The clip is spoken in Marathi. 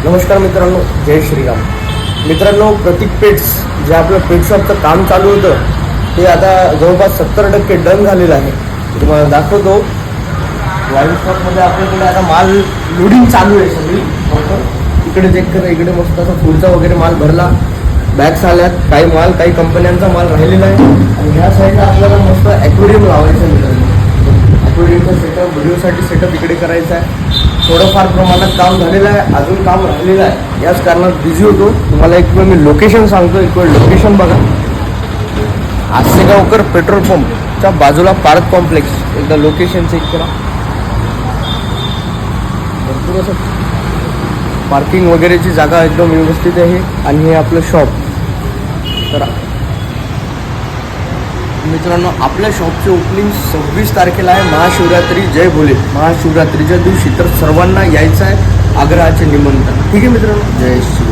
नमस्कार मित्रांनो, जय श्रीराम. मित्रांनो, प्रतीक पेट्स जे आपलं पेट शॉपचं काम चालू होतं ते आता जवळपास 70% डन झालेलं आहे. तुम्हाला दाखवतो. वाईन शॉपमध्ये आपल्याकडे आता माल लोडिंग चालू आहे सगळी. इकडे चेक करा, इकडे मस्त असा पुढचा वगैरे माल भरला, बॅग्स आल्यात, काही कंपन्यांचा माल राहिलेला आहे. आणि ह्या साईडला आपल्याला मस्त ॲक्वेरियम लावायचं आहे मित्रांनो. ॲक्वेरियमचा सेटअप, व्हिडिओसाठी सेटअप इकडे करायचा आहे. थोडंफार प्रमाणात काम झालेलं आहे, अजून काम राहिलेलं आहे. याच कारणात बिझी होतो. तुम्हाला एक वेळ मी लोकेशन सांगतो, एक वेळ लोकेशन बघा. आसेगावकर पेट्रोल पंपच्या बाजूला पार्क कॉम्प्लेक्स. एकदा लोकेशन चेक करा. भरपूर असं पार्किंग वगैरेची जागा एकदम व्यवस्थित आहे. आणि हे आपलं शॉप. तर मित्रांनो, आपल्या शॉपचे ओपनिंग 26 तारखेला आहे, महाशिवरात्री. जय भोले. महाशिवरात्रीच्या दिवशी तर सर्वांना यायचं आहे. आग्रहाचे निमंत्रण. ठीक आहे मित्रांनो, जय श्री.